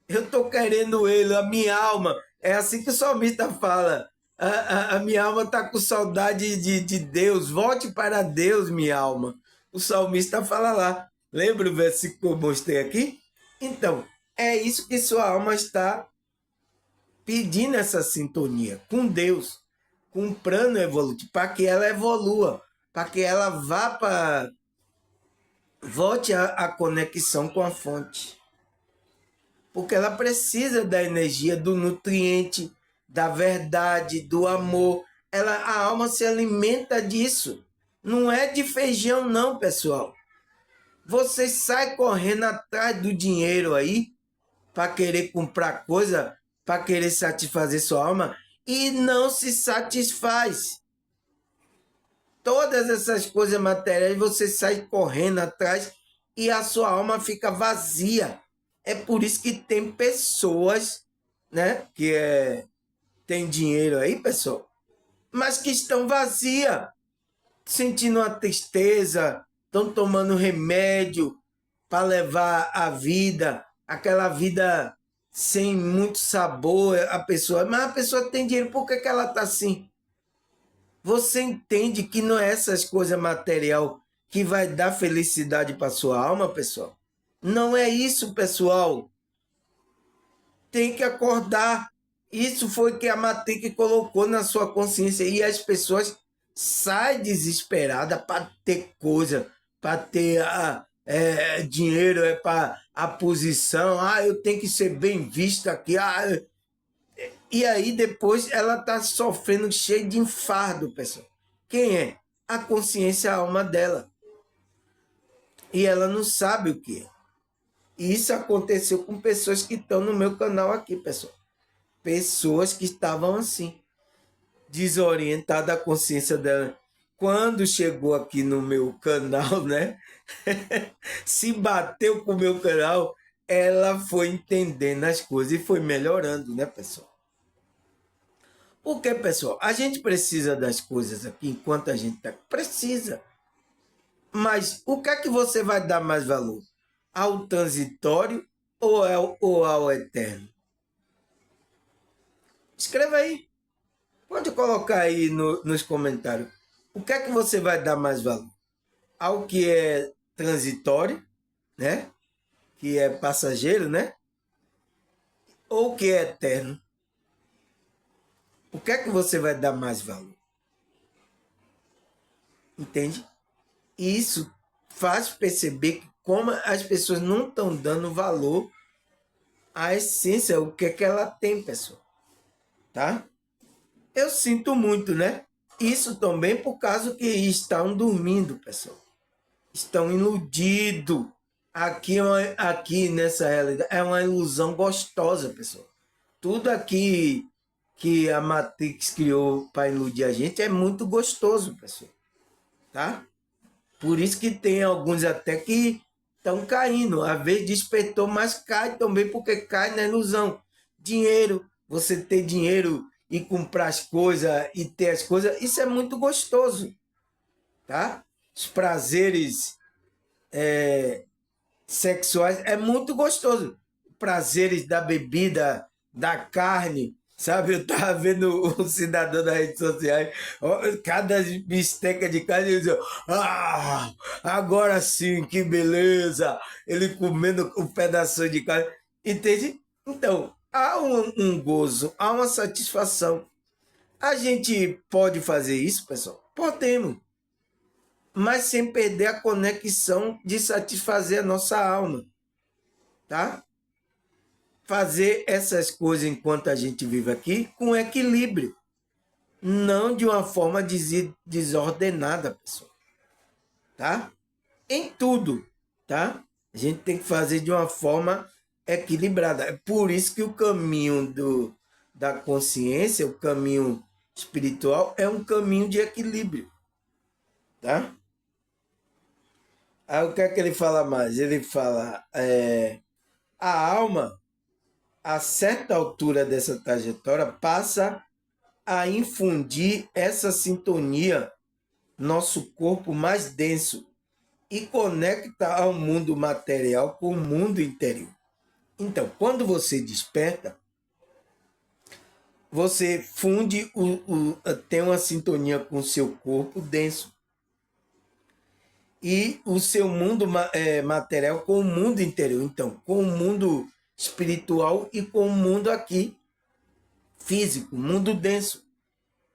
Eu estou querendo ele, a minha alma. É assim que o salmista fala. A minha alma está com saudade de Deus. Volte para Deus, minha alma. O salmista fala lá. Lembra o versículo que eu mostrei aqui? Então, é isso que sua alma está pedindo, essa sintonia com Deus, com um plano evolutivo, para que ela evolua, para que ela vá para. Volte à conexão com a fonte. Porque ela precisa da energia, do nutriente, da verdade, do amor. A alma se alimenta disso. Não é de feijão, não, pessoal. Você sai correndo atrás do dinheiro aí para querer comprar coisa, para querer satisfazer sua alma e não se satisfaz. Todas essas coisas materiais você sai correndo atrás e a sua alma fica vazia. É por isso que tem pessoas, né, tem dinheiro aí, pessoal, mas que estão vazias, sentindo uma tristeza, estão tomando remédio para levar a vida, aquela vida sem muito sabor, mas a pessoa tem dinheiro, por que ela está assim? Você entende que não é essas coisas material que vai dar felicidade para sua alma, pessoal? Não é isso, pessoal. Tem que acordar. Isso foi que a Matrix colocou na sua consciência e as pessoas saem desesperadas para ter coisa, para ter dinheiro, para a posição. Eu tenho que ser bem vista aqui. E aí depois ela está sofrendo cheio de infarto, pessoal. Quem é? A consciência, a alma dela. E ela não sabe o que é. E isso aconteceu com pessoas que estão no meu canal aqui, pessoal. Pessoas que estavam assim, desorientadas, a consciência dela. Quando chegou aqui no meu canal, né? Se bateu com o meu canal, ela foi entendendo as coisas e foi melhorando, né, pessoal? Porque, pessoal, a gente precisa das coisas aqui enquanto a gente está. Precisa. Mas o que é que você vai dar mais valor? Ao transitório ou ao eterno? Escreva aí. Pode colocar aí nos comentários. O que é que você vai dar mais valor? Ao que é transitório, né? Que é passageiro, né? Ou que é eterno? O que é que você vai dar mais valor? Entende? E isso faz perceber que como as pessoas não estão dando valor à essência, o que é que ela tem, pessoal. Tá? Eu sinto muito, né? Isso também por causa que estão dormindo, pessoal. Estão iludidos. Aqui nessa realidade é uma ilusão gostosa, pessoal. Tudo aqui que a Matrix criou para iludir a gente é muito gostoso, pessoal. Tá? Por isso que tem alguns até que estão caindo. Às vezes despertou, mas cai também porque cai na ilusão. Dinheiro, você ter dinheiro e comprar as coisas e ter as coisas, isso é muito gostoso, tá? Os prazeres sexuais é muito gostoso. Prazeres da bebida, da carne, sabe? Eu estava vendo um cidadão das redes sociais, cada bisteca de carne, ele dizia, agora sim, que beleza! Ele comendo um pedaço de carne, entende? Então, há um gozo, há uma satisfação. A gente pode fazer isso, pessoal? Podemos, mas sem perder a conexão de satisfazer a nossa alma, tá? Fazer essas coisas enquanto a gente vive aqui com equilíbrio, não de uma forma desordenada, pessoal, tá? Em tudo, tá? A gente tem que fazer de uma forma equilibrada. É por isso que o caminho da consciência, o caminho espiritual, é um caminho de equilíbrio, tá? Aí o que é que ele fala mais? Ele fala, a alma, a certa altura dessa trajetória, passa a infundir essa sintonia nosso corpo mais denso e conecta ao mundo material com o mundo interior. Então, quando você desperta, você funde, tem uma sintonia com o seu corpo denso e o seu mundo material com o mundo interior. Então, com o mundo espiritual e com o mundo aqui físico, mundo denso.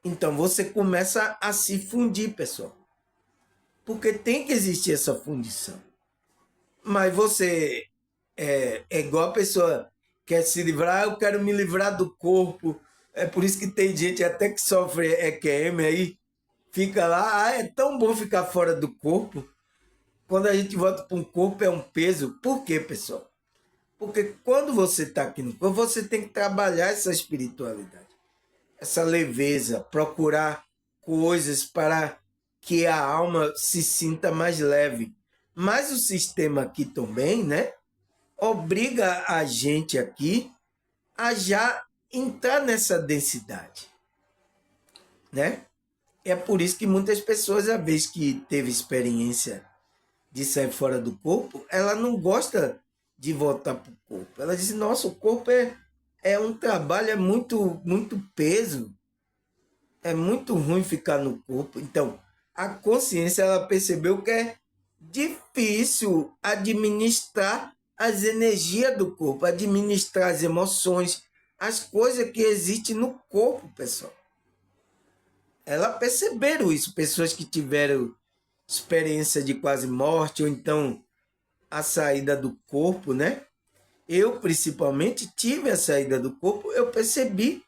Então, você começa a se fundir, pessoal. Porque tem que existir essa fundição. Mas você é igual a pessoa quer se livrar, eu quero me livrar do corpo. É por isso que tem gente até que sofre EQM aí, fica lá, é tão bom ficar fora do corpo. Quando a gente volta para um corpo é um peso. Por quê, pessoal? Porque quando você está aqui no corpo, você tem que trabalhar essa espiritualidade, essa leveza, procurar coisas para que a alma se sinta mais leve. Mas o sistema aqui também, né, obriga a gente aqui a já entrar nessa densidade, né? É por isso que muitas pessoas, a vez que teve experiência de sair fora do corpo, ela não gosta de voltar para o corpo. Ela diz, nossa, o corpo é um trabalho, é muito peso, é muito ruim ficar no corpo. Então, a consciência, ela percebeu que é difícil administrar as energias do corpo, administrar as emoções, as coisas que existem no corpo, pessoal. Ela perceberam isso, pessoas que tiveram experiência de quase morte, ou então a saída do corpo, né? Eu, principalmente, tive a saída do corpo, eu percebi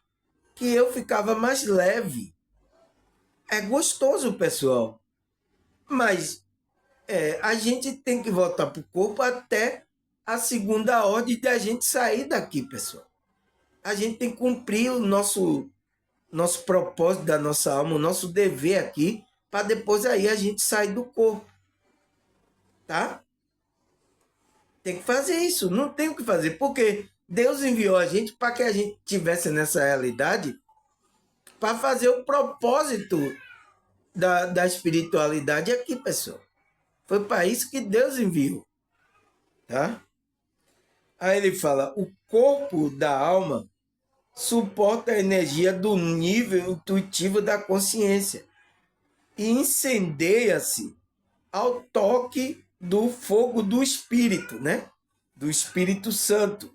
que eu ficava mais leve. É gostoso, pessoal. Mas a gente tem que voltar para o corpo até a segunda ordem de a gente sair daqui, pessoal. A gente tem que cumprir o nosso propósito da nossa alma, o nosso dever aqui, para depois aí a gente sair do corpo, tá? Tem que fazer isso, não tem o que fazer, porque Deus enviou a gente para que a gente tivesse nessa realidade para fazer o propósito da espiritualidade aqui, pessoal. Foi para isso que Deus enviou, tá? Aí ele fala, o corpo da alma suporta a energia do nível intuitivo da consciência e incendeia-se ao toque do fogo do Espírito, né? Do Espírito Santo,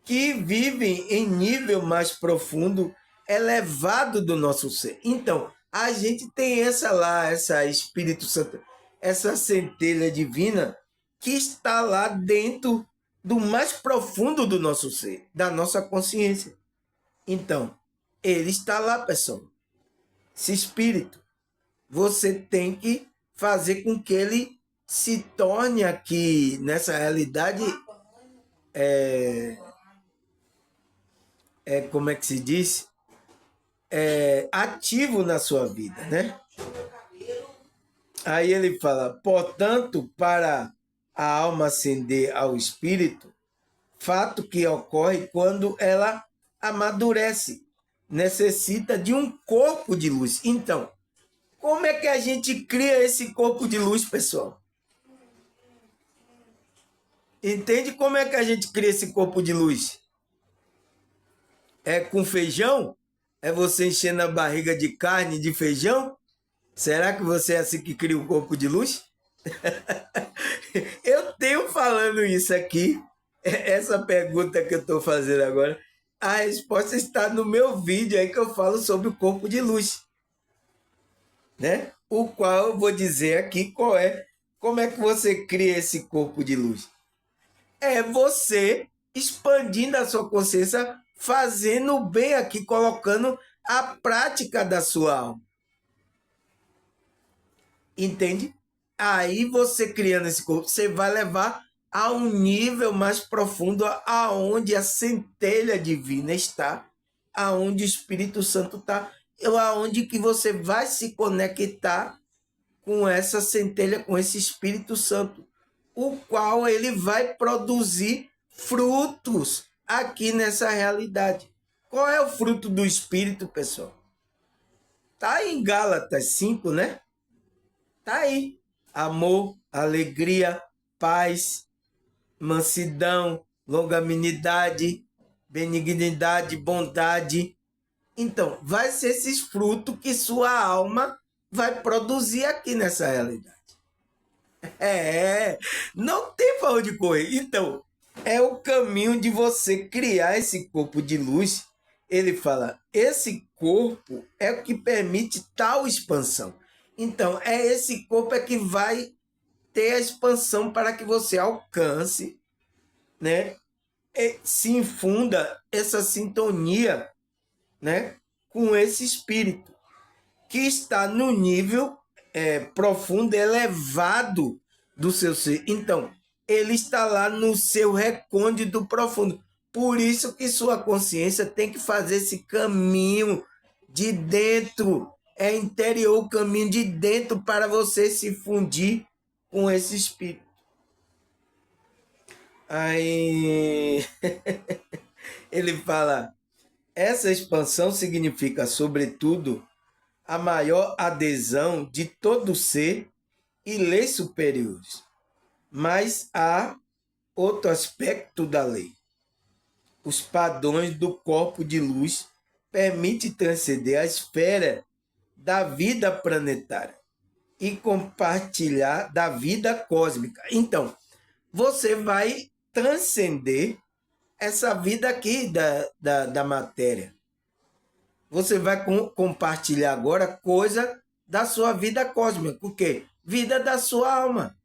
que vivem em nível mais profundo, elevado do nosso ser. Então, a gente tem essa Espírito Santo, essa centelha divina que está lá dentro do mais profundo do nosso ser, da nossa consciência. Então, ele está lá, pessoal. Esse espírito, você tem que fazer com que ele se torne aqui, nessa realidade, como é que se diz? Ativo na sua vida, né? Aí ele fala, portanto, para a alma ascender ao espírito, fato que ocorre quando ela amadurece, necessita de um corpo de luz. Então, como é que a gente cria esse corpo de luz, pessoal? Entende como é que a gente cria esse corpo de luz? É com feijão? É você enchendo a barriga de carne de feijão? Será que você é assim que cria o corpo de luz? Eu tenho falando isso aqui, essa pergunta que eu estou fazendo agora, a resposta está no meu vídeo aí que eu falo sobre o corpo de luz, né? O qual eu vou dizer aqui como é que você cria esse corpo de luz. É você expandindo a sua consciência, fazendo o bem aqui, colocando a prática da sua alma. Entende? Aí você criando esse corpo, você vai levar a um nível mais profundo, aonde a centelha divina está, aonde o Espírito Santo está, aonde que você vai se conectar com essa centelha, com esse Espírito Santo, o qual ele vai produzir frutos aqui nessa realidade. Qual é o fruto do Espírito, pessoal? Está em Gálatas 5, né? Está aí. Amor, alegria, paz, mansidão, longanimidade, benignidade, bondade. Então, vai ser esses frutos que sua alma vai produzir aqui nessa realidade. Não tem para onde correr. Então, é o caminho de você criar esse corpo de luz. Ele fala, esse corpo é o que permite tal expansão. Então, é esse corpo é que vai ter a expansão para que você alcance, né? E se infunda essa sintonia, né? Com esse espírito que está no nível profundo, elevado do seu ser. Então, ele está lá no seu recôndito profundo. Por isso que sua consciência tem que fazer esse caminho de dentro, é interior, o caminho de dentro para você se fundir com esse espírito. Aí ele fala, essa expansão significa, sobretudo, a maior adesão de todo ser e leis superiores. Mas há outro aspecto da lei. Os padrões do corpo de luz permitem transcender a esfera da vida planetária e compartilhar da vida cósmica. Então, você vai transcender essa vida aqui da matéria. Você vai compartilhar agora coisa da sua vida cósmica. Por quê? Vida da sua alma.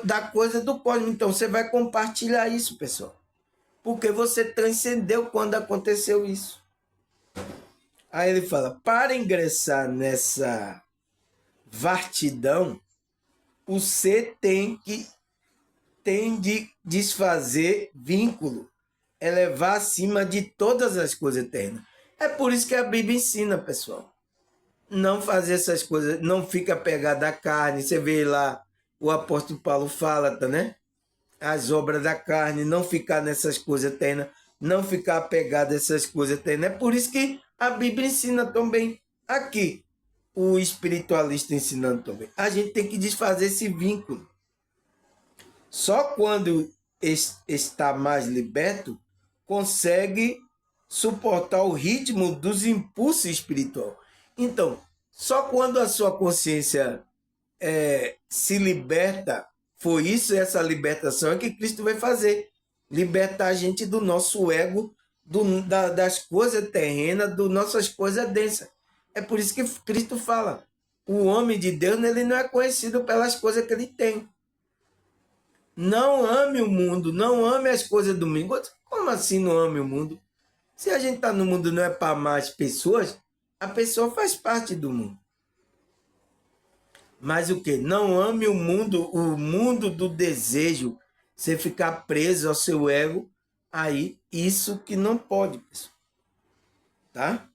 Da coisa do cosmos. Então, você vai compartilhar isso, pessoal. Porque você transcendeu quando aconteceu isso. Aí ele fala, para ingressar nessa vastidão, o ser tem de desfazer vínculo, elevar acima de todas as coisas eternas. É por isso que a Bíblia ensina, pessoal. Não fazer essas coisas, não fica pegado à carne. Você vê lá, o apóstolo Paulo fala, tá, né? As obras da carne, não ficar nessas coisas eternas, não ficar apegado a essas coisas eternas. É por isso que a Bíblia ensina também aqui, o espiritualista ensinando também. A gente tem que desfazer esse vínculo. Só quando está mais liberto, consegue suportar o ritmo dos impulsos espirituais. Então, só quando a sua consciência se liberta, foi isso, essa libertação é que Cristo vai fazer. Libertar a gente do nosso ego, das coisas terrenas, das nossas coisas densas. É por isso que Cristo fala, o homem de Deus ele não é conhecido pelas coisas que ele tem. Não ame o mundo, não ame as coisas do mundo. Como assim não ame o mundo? Se a gente está no mundo não é para amar as pessoas, a pessoa faz parte do mundo. Mas o que? Não ame o mundo do desejo. Você ficar preso ao seu ego, aí isso que não pode, pessoal. Tá?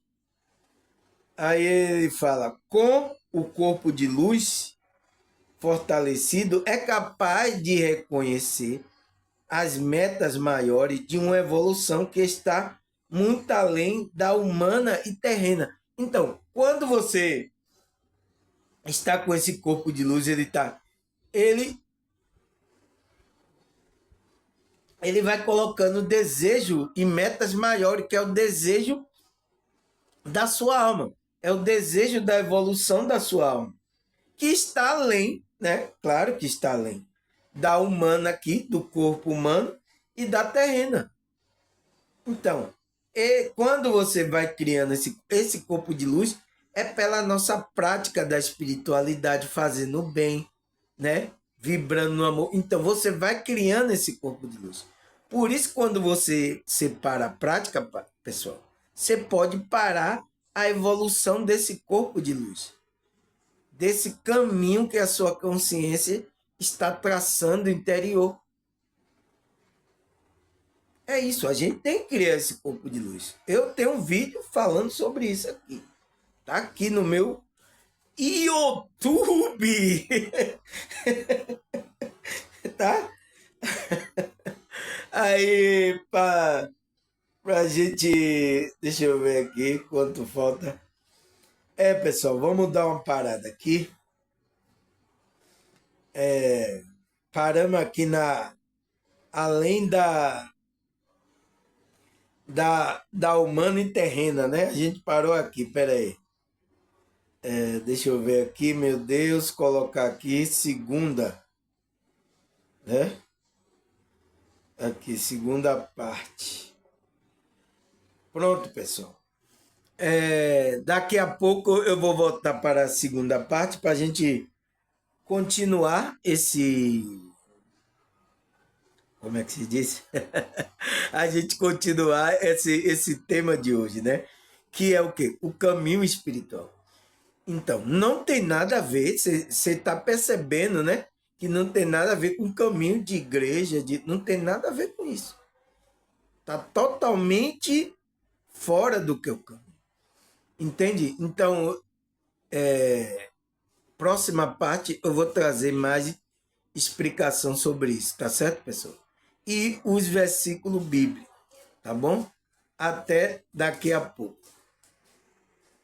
Aí ele fala, com o corpo de luz fortalecido, é capaz de reconhecer as metas maiores de uma evolução que está muito além da humana e terrena. Então, quando você está com esse corpo de luz, ele vai colocando desejo e metas maiores, que é o desejo da sua alma, é o desejo da evolução da sua alma, que está além, né? Claro que está além da humana aqui, do corpo humano e da terrena. Então, quando você vai criando esse corpo de luz, é pela nossa prática da espiritualidade, fazendo o bem, né? Vibrando no amor. Então, você vai criando esse corpo de luz. Por isso, quando você separa a prática, pessoal, você pode parar a evolução desse corpo de luz, desse caminho que a sua consciência está traçando interior. É isso, a gente tem que criar esse corpo de luz. Eu tenho um vídeo falando sobre isso aqui. Tá aqui no meu YouTube. Tá? Aí, pra gente. Deixa eu ver aqui quanto falta. Pessoal, vamos dar uma parada aqui. Paramos aqui na. Além da humana e terrena, né? A gente parou aqui, peraí. Deixa eu ver aqui, meu Deus, colocar aqui segunda, né? Aqui, segunda parte. Pronto, pessoal. Daqui a pouco eu vou voltar para a segunda parte para a gente continuar esse. Como é que se diz? A gente continuar esse tema de hoje, né? Que é o quê? O caminho espiritual. Então, não tem nada a ver, você está percebendo, né? Que não tem nada a ver com o caminho de igreja, não tem nada a ver com isso. Está totalmente fora do que eu caminho. Entende? Então, próxima parte eu vou trazer mais explicação sobre isso, tá certo, pessoal? E os versículos bíblicos, tá bom? Até daqui a pouco.